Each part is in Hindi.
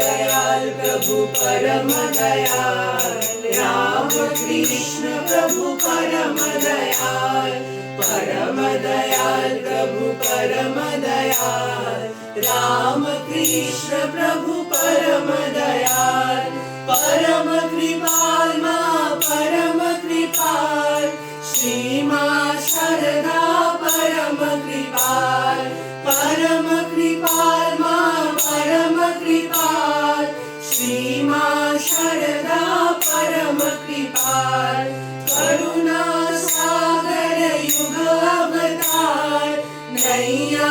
दयाल प्रभु परम दयाल, राम कृष्ण प्रभु परम दयाल, परम दयाल प्रभु परम दयाल, राम कृष्ण प्रभु परम दयाल, परम कृपाल माँ परम कृपाल, श्री माँ शारदा परम कृपाल, परम कृपाल माँ परम कृपाल, श्री माँ शारदा परम कृपाल, करुणा सागर युग अवतार, नैया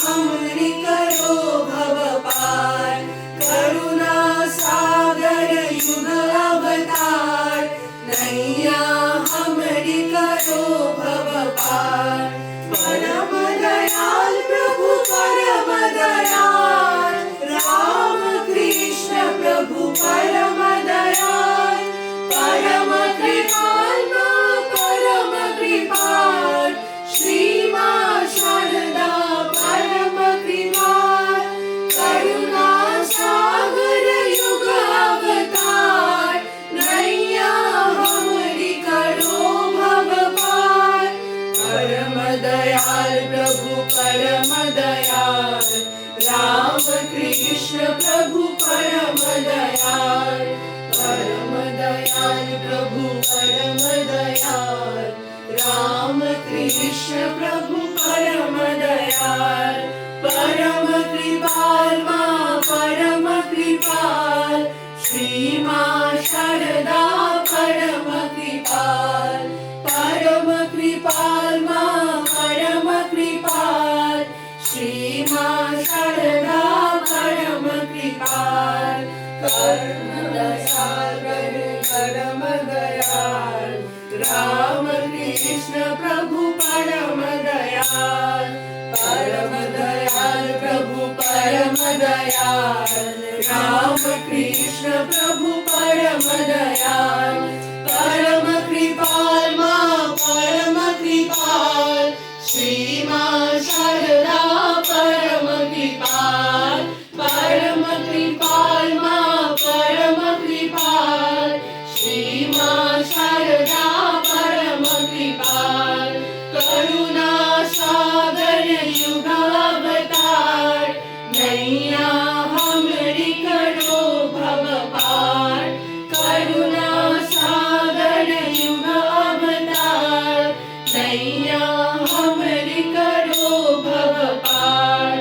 हमरी करो भव पार, करुणा सागर युग अवतार, नैया हमरी करो भव पार, परम दयाल प्रभु परम दयाल, राम कृष्ण प्रभु परम दयाल, परम कृपाल माँ परम कृपाल, श्री माँ शारदा परम कृपाल, करुणा सागर युग अवतार, नैया हमरी करो भव पार, परम दयाल प्रभु परम दयाल, राम कृष्ण प्रभु परम दयाल, परम दयाल प्रभु परम दयाल, राम कृष्ण प्रभु परम दयाल, परम कृपाल माँ परम कृपाल, श्री माँ शारदा परम कृपाल, परम कृपाल माँ परम कृपाल, श्री माँ शारदा परम कृपाल, परम दयाल परम दयाल, राम कृष्ण प्रभु परम दयाल, परम दयाल प्रभु परम दयाल, राम कृष्ण प्रभु परम दयाल, परम कृपाल माँ परम कृपाल, श्री माँ शारदा परम कृपाल, परम कृपाल माँ परम कृपाल, श्री माँ शारदा परम कृपाल, करुणा सागर युग अवतार, नैया हमरी करो भव पार, करुणा सागर युग अवतार, नैया हमरी करो भव पार,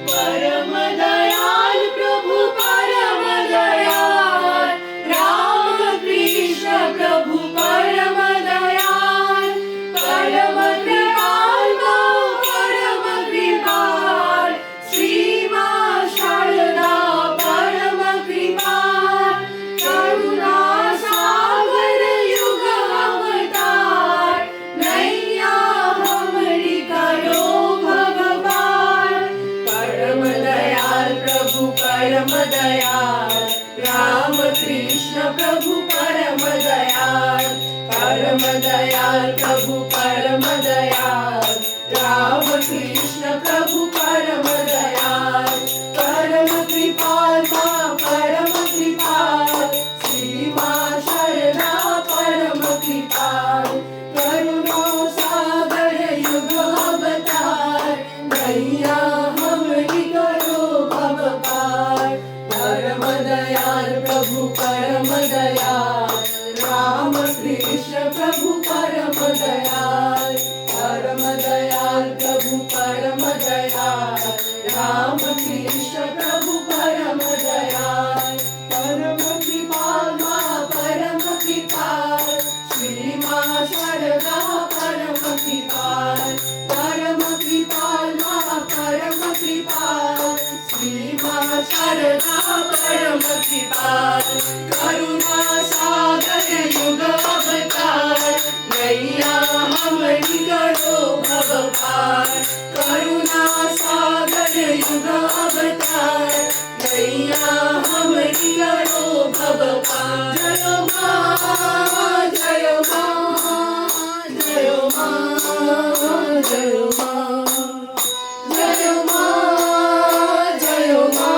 परम दयाल प्रभु परम दयाल, राम कृष्ण प्रभु परम दयाल, परम कृपाल माँ परम कृपाल, श्री माँ शारदा परम कृपाल, करुणा सागर युग अवतार, नैया हमरी करो भव पार, परम दयाल प्रभु परम दयाल, राम कृष्ण प्रभु परम दयाल, परम दयाल प्रभु परम दयाल, राम कृष्ण प्रभु परम दयाल, परम कृपाल माँ परम कृपाल, श्री माँ शारदा परम कृपाल, करुणा सागर युग अवतार, नैया हमरी करो भव पार, परम दयाल प्रभु परम दयाल, राम कृष्ण प्रभु परम दयाल, परम दयाल प्रभु परम दयाल, राम कृष्ण प्रभु परम दयाल, परम कृपाल माँ परम कृपाल, श्री माँ शारदा परम कृपाल, परम कृपाल माँ परम कृपाल, श्री माँ शारदा परम कृपाल, करुणा सागर युग अवतार, नैया हमरी करो भव पार, करुणा सागर युग अवतार, नैया हमरी करो भव पार, जय माँ जय माँ जय माँ जय माँ जय माँ जय माँ